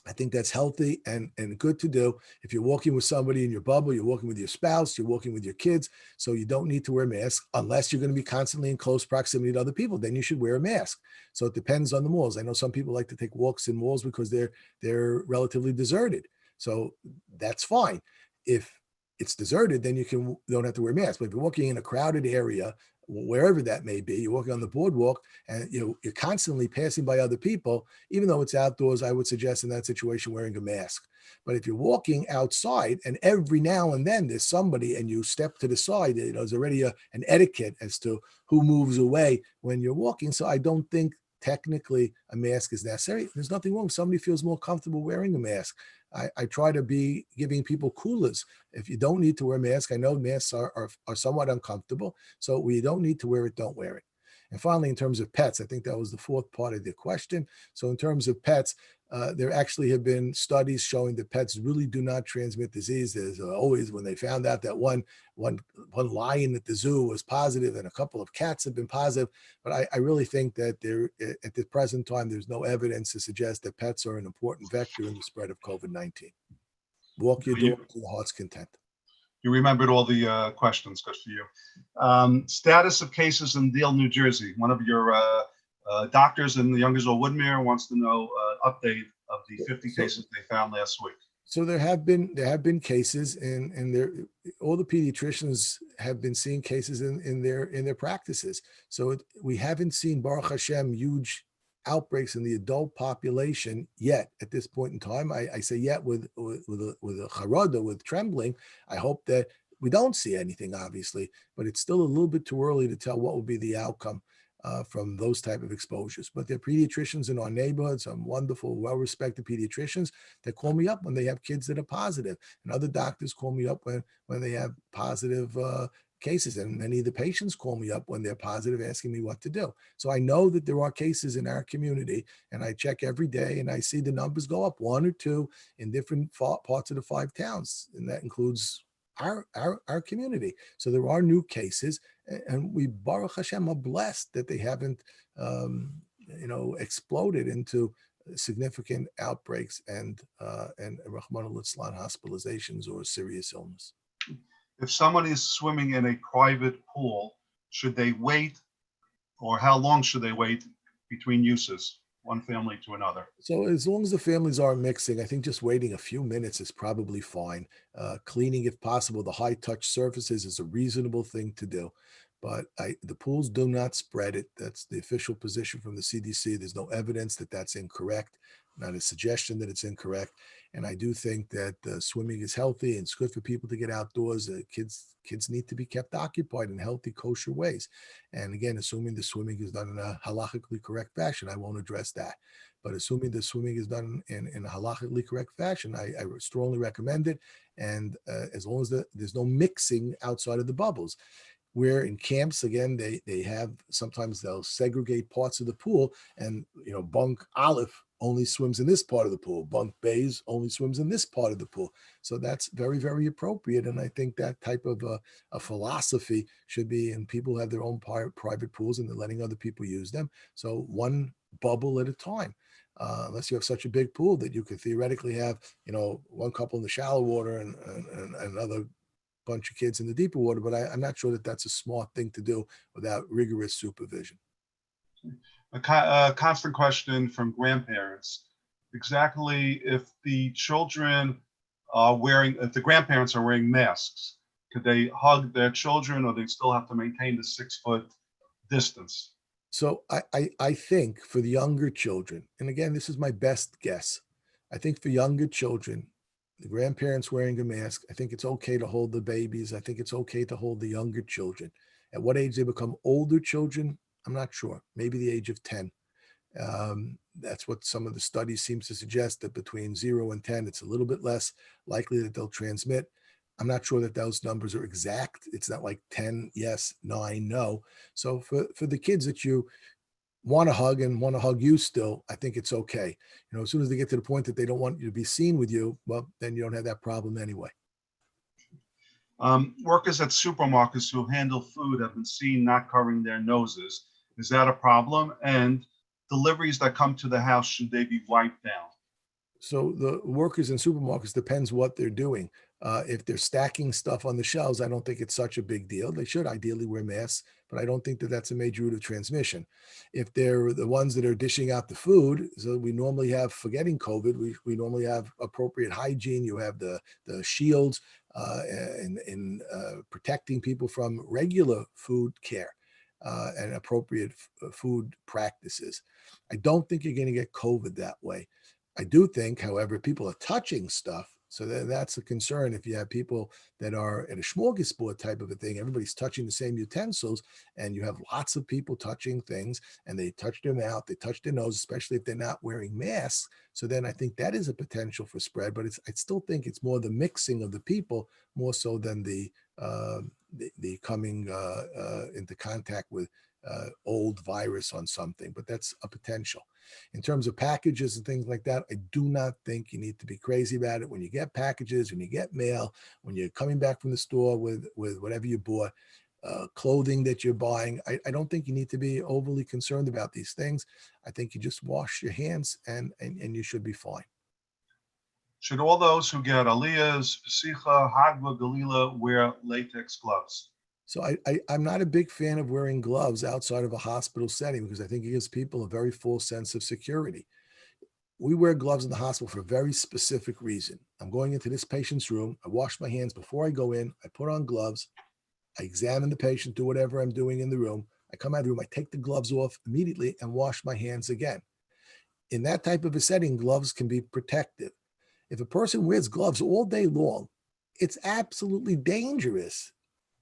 I think that's healthy and good to do. If you're walking with somebody in your bubble, you're walking with your spouse, you're walking with your kids, so you don't need to wear a mask unless you're going to be constantly in close proximity to other people. Then you should wear a mask. So it depends on the malls. I know some people like to take walks in malls because they're relatively deserted. So that's fine. If it's deserted, then you don't have to wear a mask. But if you're walking in a crowded area, wherever that may be, you're walking on the boardwalk and you're constantly passing by other people, even though it's outdoors, I would suggest in that situation wearing a mask. But if you're walking outside and every now and then there's somebody and you step to the side, there's already an etiquette as to who moves away when you're walking. So I don't think technically a mask is necessary. There's nothing wrong. Somebody feels more comfortable wearing a mask. I try to be giving people coolers. If you don't need to wear a mask, I know masks are somewhat uncomfortable. So when you don't need to wear it, don't wear it. And finally, in terms of pets, I think that was the fourth part of the question. So in terms of pets, there actually have been studies showing that pets really do not transmit disease. There's always, when they found out that one lion at the zoo was positive and a couple of cats have been positive, but I really think that at the present time, there's no evidence to suggest that pets are an important vector in the spread of COVID-19. Walk your dog to the heart's content. You remembered all the questions. Good for you. Status of cases in Deal, New Jersey. One of your doctors in the Youngersville Woodmere wants to know update of the 50 cases they found last week. So there have been cases, and all the pediatricians have been seeing cases in their practices. So we haven't seen, Baruch Hashem, huge outbreaks in the adult population yet at this point in time. I say yet with a charada, with trembling. I hope that we don't see anything, obviously, but it's still a little bit too early to tell what will be the outcome from those type of exposures. But there are pediatricians in our neighborhood, some wonderful, well-respected pediatricians that call me up when they have kids that are positive, and other doctors call me up when they have positive cases, and many of the patients call me up when they're positive, asking me what to do. So I know that there are cases in our community, and I check every day, and I see the numbers go up, 1 or 2 in different parts of the 5 towns, and that includes our community. So there are new cases, and we, Baruch Hashem, are blessed that they haven't exploded into significant outbreaks and Rahman al-Islam hospitalizations or serious illness. If someone is swimming in a private pool, should they wait, or how long should they wait between uses, one family to another? So as long as the families aren't mixing, I think just waiting a few minutes is probably fine. Cleaning, if possible, the high touch surfaces is a reasonable thing to do. But the pools do not spread it. That's the official position from the CDC. There's no evidence that that's incorrect, not a suggestion that it's incorrect. And I do think that swimming is healthy and it's good for people to get outdoors. Kids need to be kept occupied in healthy, kosher ways. And again, assuming the swimming is done in a halachically correct fashion, I won't address that. but assuming the swimming is done in a halachically correct fashion, I strongly recommend it. And as long as there's no mixing outside of the bubbles. Where in camps, again, they have, sometimes they'll segregate parts of the pool, and bunk Aleph only swims in this part of the pool, bunk Bays only swims in this part of the pool. So that's very, very appropriate, and I think that type of a philosophy should be, and people have their own private pools and they're letting other people use them, so one bubble at a time. Unless you have such a big pool that you could theoretically have one couple in the shallow water and another bunch of kids in the deeper water, but I'm not sure that that's a smart thing to do without rigorous supervision. A constant question from grandparents. Exactly, if the grandparents are wearing masks, could they hug their children, or they still have to maintain the 6-foot distance? So I think for the younger children, and again, this is my best guess, I think for younger children, the grandparents wearing a mask, I think it's okay to hold the babies. I think it's okay to hold the younger children. At what age they become older children, I'm not sure. Maybe the age of 10. That's what some of the studies seems to suggest, that between 0 and 10, it's a little bit less likely that they'll transmit. I'm not sure that those numbers are exact. It's not like 10, yes, 9, no. So for the kids that you want to hug and want to hug you still, I think it's okay. As soon as they get to the point that they don't want you to be seen with you, well, then you don't have that problem anyway. Workers at supermarkets who handle food have been seen not covering their noses. Is that a problem? And deliveries that come to the house, should they be wiped down? So the workers in supermarkets, depends what they're doing. If they're stacking stuff on the shelves, I don't think it's such a big deal. They should ideally wear masks, but I don't think that that's a major route of transmission. If they're the ones that are dishing out the food, so we normally have, forgetting COVID, we normally have appropriate hygiene. You have the shields in protecting people from regular food care and appropriate food practices. I don't think you're going to get COVID that way. I do think, however, people are touching stuff. So that's a concern. If you have people that are at a smorgasbord type of a thing, everybody's touching the same utensils, and you have lots of people touching things, and they touch their mouth, they touch their nose, especially if they're not wearing masks. So then I think that is a potential for spread, but I still think it's more the mixing of the people, more so than the coming into contact with old virus on something, but that's a potential. In terms of packages and things like that, I do not think you need to be crazy about it. When you get packages, when you get mail, when you're coming back from the store with whatever you bought, clothing that you're buying, I don't think you need to be overly concerned about these things. I think you just wash your hands and you should be fine. Should all those who get aliyahs, Pesicha, Hagla, Galila wear latex gloves? So I'm not a big fan of wearing gloves outside of a hospital setting, because I think it gives people a very false sense of security. We wear gloves in the hospital for a very specific reason. I'm going into this patient's room. I wash my hands before I go in. I put on gloves. I examine the patient, do whatever I'm doing in the room. I come out of the room. I take the gloves off immediately and wash my hands again. In that type of a setting, gloves can be protective. If a person wears gloves all day long, it's absolutely dangerous.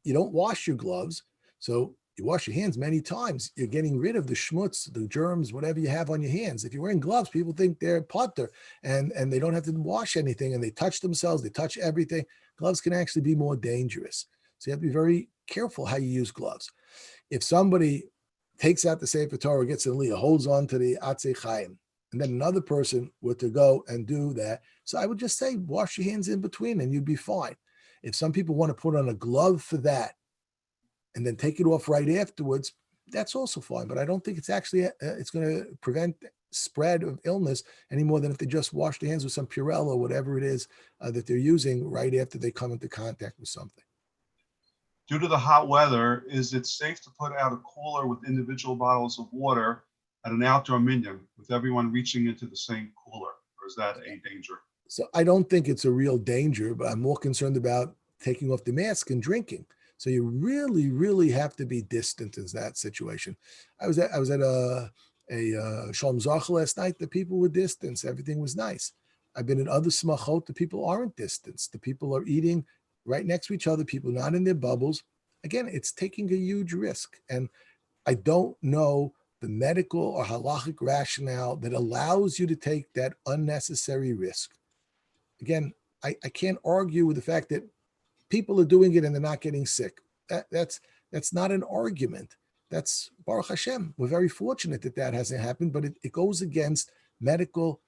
You don't wash your gloves, so you wash your hands many times. You're getting rid of the schmutz, the germs, whatever you have on your hands. If you're wearing gloves, people think they're putter and they don't have to wash anything, and they touch themselves, they touch everything. Gloves can actually be more dangerous. So you have to be very careful how you use gloves. If somebody takes out the Sefer Torah, gets an aliyah, holds on to the Atzei Chaim, and then another person were to go and do that, so I would just say wash your hands in between and you'd be fine. If some people want to put on a glove for that and then take it off right afterwards, that's also fine. But I don't think it's actually it's going to prevent spread of illness any more than if they just wash their hands with some Purell or whatever it is that they're using right after they come into contact with something. Due to the hot weather, is it safe to put out a cooler with individual bottles of water at an outdoor minyan with everyone reaching into the same cooler, or is that a danger? So I don't think it's a real danger, but I'm more concerned about taking off the mask and drinking. So you really, really have to be distant in that situation. I was at a Shalom Zach last night. The people were distanced. Everything was nice. I've been in other smachot. The people aren't distanced. The people are eating right next to each other. People not in their bubbles. Again, it's taking a huge risk. And I don't know the medical or halachic rationale that allows you to take that unnecessary risk. Again, I can't argue with the fact that people are doing it and they're not getting sick. That's not an argument. That's Baruch Hashem. We're very fortunate that that hasn't happened, but it goes against medical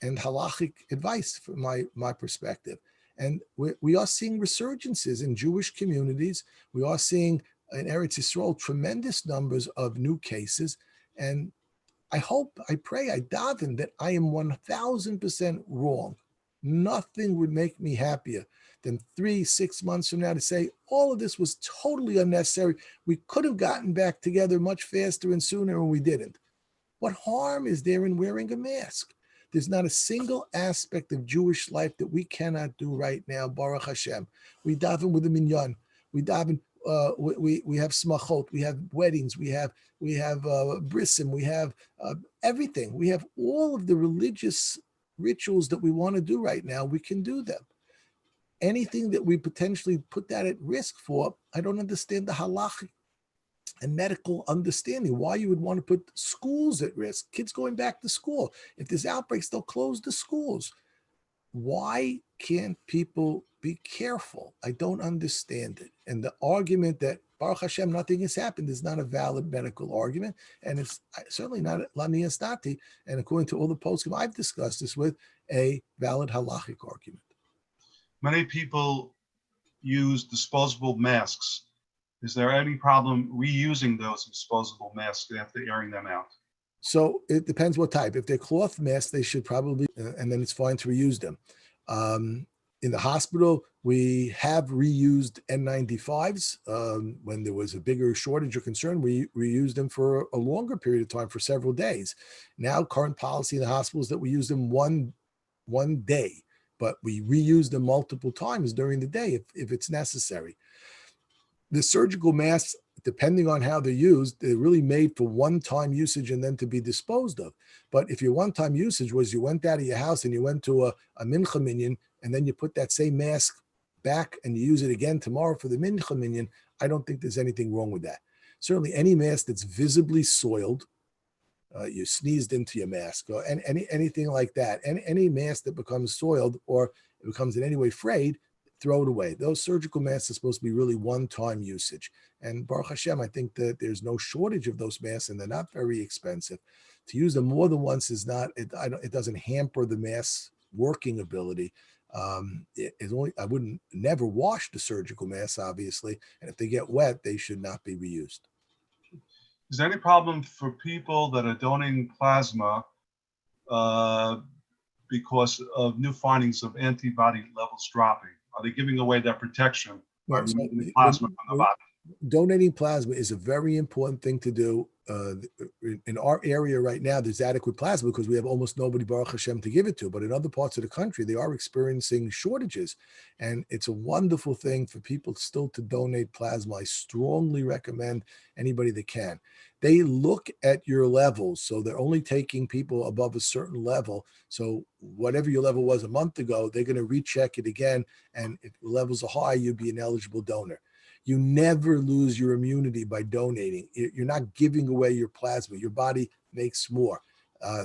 and halachic advice from my perspective. And we are seeing resurgences in Jewish communities. We are seeing in Eretz Yisrael tremendous numbers of new cases. And I hope, I pray, I daven that I am 1000% wrong. Nothing would make me happier than 3-6 months from now to say all of this was totally unnecessary. We could have gotten back together much faster and sooner, and we didn't. What harm is there in wearing a mask? There's not a single aspect of Jewish life that we cannot do right now, Baruch Hashem. We daven with a minyan. We daven. We have smachot. We have weddings. We have brisim. We have everything. We have all of the religious rituals that we want to do right now. We can do them. Anything that we potentially put that at risk for, I don't understand the halachic and medical understanding why you would want to put schools at risk. Kids going back to school. If there's outbreaks, they'll close the schools. Why can't people be careful? I don't understand it. And the argument that Baruch Hashem, nothing has happened is not a valid medical argument. And it's certainly not Lani Astati. And according to all the poskim I've discussed this with, a valid halachic argument. Many people use disposable masks. Is there any problem reusing those disposable masks after airing them out? So it depends what type. If they're cloth masks, they should probably, and then it's fine to reuse them. In the hospital, we have reused N95s. When there was a bigger shortage or concern, we reused them for a longer period of time, for several days. Now, current policy in the hospital is that we use them one day, but we reuse them multiple times during the day if it's necessary. The surgical masks, depending on how they're used, they're really made for one-time usage and then to be disposed of. But if your one-time usage was you went out of your house and you went to a mincha minyan, and then you put that same mask back and you use it again tomorrow for the mincha minyan, I don't think there's anything wrong with that. Certainly any mask that's visibly soiled, you sneezed into your mask, or anything like that, any mask that becomes soiled or it becomes in any way frayed, throw it away. Those surgical masks are supposed to be really one-time usage. And Baruch Hashem, I think that there's no shortage of those masks and they're not very expensive. To use them more than once is not, it doesn't hamper the mask's working ability. I wouldn't never wash the surgical masks, obviously. And if they get wet, they should not be reused. Is there any problem for people that are donating plasma because of new findings of antibody levels dropping? Are they giving away that protection by removing the plasma from the body? Donating plasma is a very important thing to do. In our area right now, there's adequate plasma because we have almost nobody, Baruch Hashem, to give it to. But in other parts of the country, they are experiencing shortages. And it's a wonderful thing for people still to donate plasma. I strongly recommend anybody that can. They look at your levels. So they're only taking people above a certain level. So whatever your level was a month ago, they're going to recheck it again. And if the levels are high, you'd be an eligible donor. You never lose your immunity by donating. You're not giving away your plasma. Your body makes more.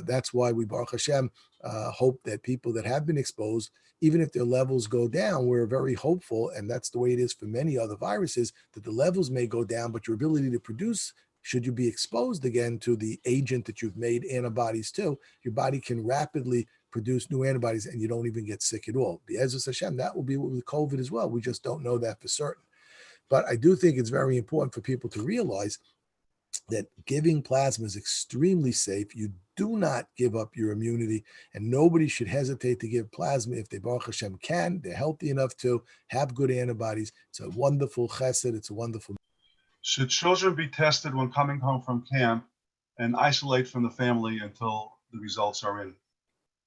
That's why we, Baruch Hashem, hope that people that have been exposed, even if their levels go down, we're very hopeful, and that's the way it is for many other viruses, that the levels may go down, but your ability to produce, should you be exposed again to the agent that you've made antibodies to, your body can rapidly produce new antibodies and you don't even get sick at all. Be'ezus Hashem, that will be with COVID as well. We just don't know that for certain. But I do think it's very important for people to realize that giving plasma is extremely safe. You do not give up your immunity, and nobody should hesitate to give plasma if they, Baruch Hashem, can. They're healthy enough to have good antibodies. It's a wonderful chesed. It's a wonderful. Should children be tested when coming home from camp and isolate from the family until the results are in?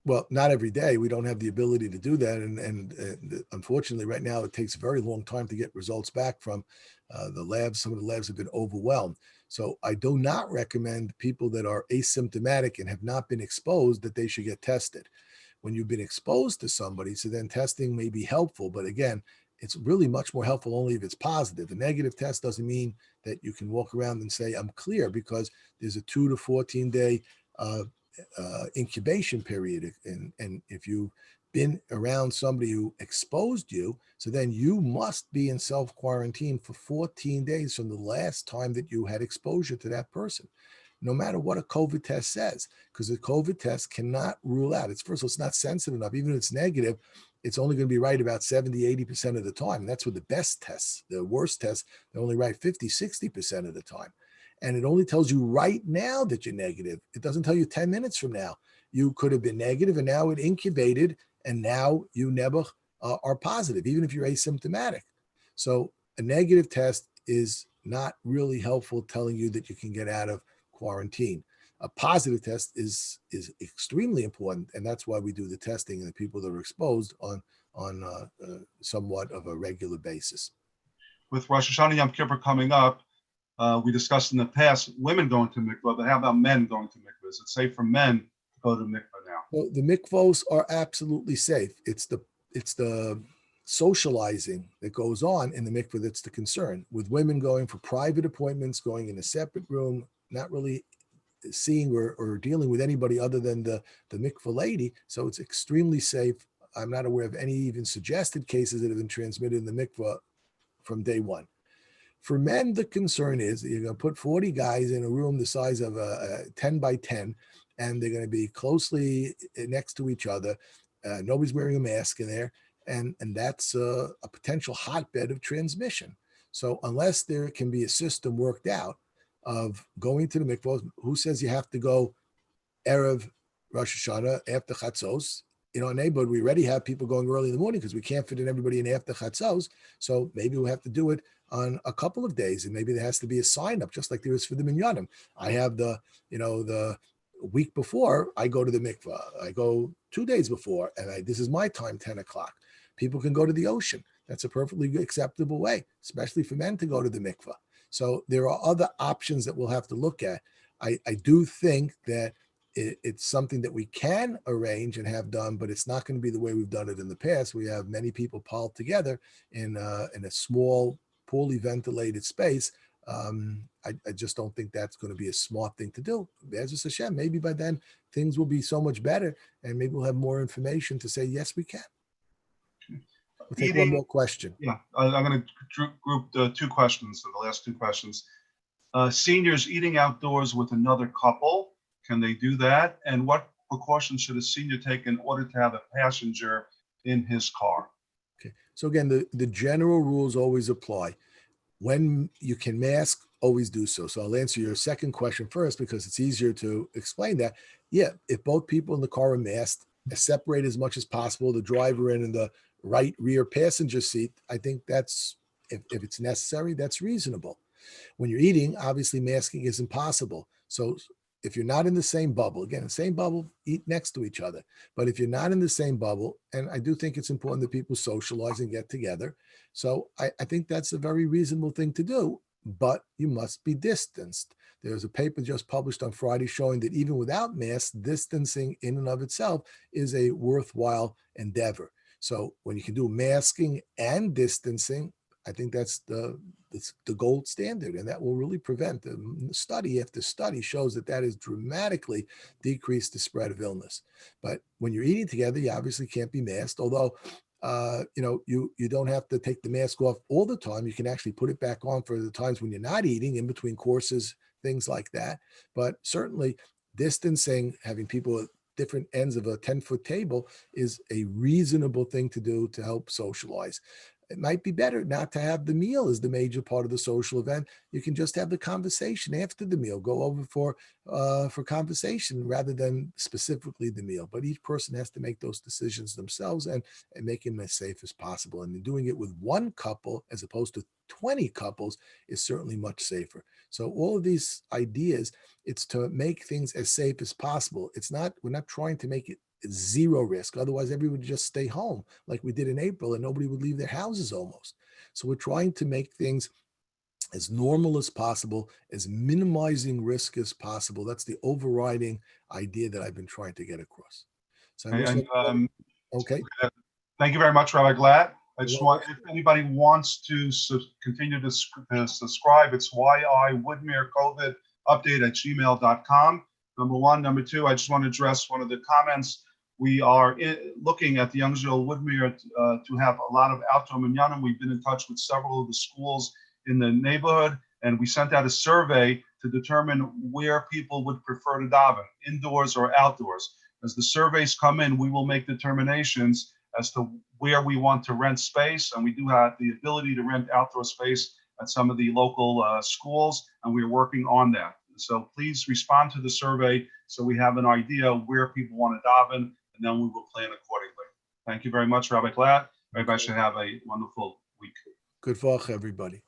Well, not every day. We don't have the ability to do that. And unfortunately, right now, it takes a very long time to get results back from the labs. Some of the labs have been overwhelmed. So I do not recommend people that are asymptomatic and have not been exposed that they should get tested. When you've been exposed to somebody, so then testing may be helpful. But again, it's really much more helpful only if it's positive. A negative test doesn't mean that you can walk around and say, I'm clear, because there's a 2 to 14 day incubation period. And if you've been around somebody who exposed you, so then you must be in self-quarantine for 14 days from the last time that you had exposure to that person, no matter what a COVID test says, because the COVID test cannot rule out. It's, first of all, it's not sensitive enough. Even if it's negative, it's only going to be right about 70, 80% of the time. And that's with the best tests. The worst tests, they're only right 50, 60% of the time. And it only tells you right now that you're negative. It doesn't tell you 10 minutes from now. You could have been negative and now it incubated and now you never are positive, even if you're asymptomatic. So a negative test is not really helpful telling you that you can get out of quarantine. A positive test is extremely important, and that's why we do the testing in the people that are exposed on somewhat of a regular basis. With Rosh Hashanah Yom Kippur coming up, we discussed in the past women going to mikvah, but how about men going to mikvah? Is it safe for men to go to mikvah now? Well, the mikvahs are absolutely safe. It's the socializing that goes on in the mikvah that's the concern. With women going for private appointments, going in a separate room, not really seeing or dealing with anybody other than the mikvah lady. So it's extremely safe. I'm not aware of any even suggested cases that have been transmitted in the mikvah from day one. For men, the concern is that you're going to put 40 guys in a room the size of a 10 by 10, and they're going to be closely next to each other. Nobody's wearing a mask in there, and that's a potential hotbed of transmission. So unless there can be a system worked out of going to the mikvah, who says you have to go Erev Rosh Hashanah after Chatzos? In our neighborhood, we already have people going early in the morning because we can't fit in everybody in after Chatzos. So maybe we'll have to do it on a couple of days, and maybe there has to be a sign up, just like there is for the minyanim. I have the week before I go to the mikvah. I go 2 days before, and this is my time, 10 o'clock. People can go to the ocean. That's a perfectly acceptable way, especially for men to go to the mikvah. So there are other options that we'll have to look at. I do think that it's something that we can arrange and have done, but it's not going to be the way we've done it in the past. We have many people piled together in a small, poorly ventilated space. I just don't think that's going to be a smart thing to do. Be'ezus Hashem, maybe by then things will be so much better, and maybe we'll have more information to say, yes, we can. We'll take one more question. Yeah, I'm going to group the two questions, so the last two questions. Seniors eating outdoors with another couple, can they do that? And what precautions should a senior take in order to have a passenger in his car? Okay, so again, the general rules always apply. When you can mask, always do so. So I'll answer your second question first because it's easier to explain that. Yeah, if both people in the car are masked, separate as much as possible, the driver in the right rear passenger seat, I think that's, if it's necessary, that's reasonable. When you're eating, obviously masking is impossible. So if you're not in the same bubble, again, the same bubble, eat next to each other. But if you're not in the same bubble, and I do think it's important that people socialize and get together. So I think that's a very reasonable thing to do, but you must be distanced. There's a paper just published on Friday showing that even without masks, distancing in and of itself is a worthwhile endeavor. So when you can do masking and distancing, I think that's the gold standard, and that will really prevent them. Study after study shows that has dramatically decreased the spread of illness. But when you're eating together, you obviously can't be masked, although you don't have to take the mask off all the time. You can actually put it back on for the times when you're not eating, in between courses, things like that. But certainly distancing, having people at different ends of a 10-foot table is a reasonable thing to do to help socialize. It might be better not to have the meal as the major part of the social event. You can just have the conversation after the meal. Go over for conversation rather than specifically the meal. But each person has to make those decisions themselves and make them as safe as possible. And doing it with one couple as opposed to 20 couples is certainly much safer. So all of these ideas, it's to make things as safe as possible. We're not trying to make it zero risk. Otherwise, everyone would just stay home like we did in April and nobody would leave their houses almost. So we're trying to make things as normal as possible, as minimizing risk as possible. That's the overriding idea that I've been trying to get across. So I wish Okay. okay. Thank you very much, Rabbi Glatt. I just want, if anybody wants to continue to subscribe, it's yiwoodmere-covid-update@gmail.com. Number one. Number two, I just want to address one of the comments. We are looking at the Young Israel Woodmere to have a lot of outdoor minyanim. We've been in touch with several of the schools in the neighborhood, and we sent out a survey to determine where people would prefer to daven, indoors or outdoors. As the surveys come in, we will make determinations as to where we want to rent space, and we do have the ability to rent outdoor space at some of the local schools, and we're working on that. So please respond to the survey so we have an idea where people want to daven, and then we will plan accordingly. Thank you very much, Rabbi Glatt. Everybody should have a wonderful week. Good luck, everybody.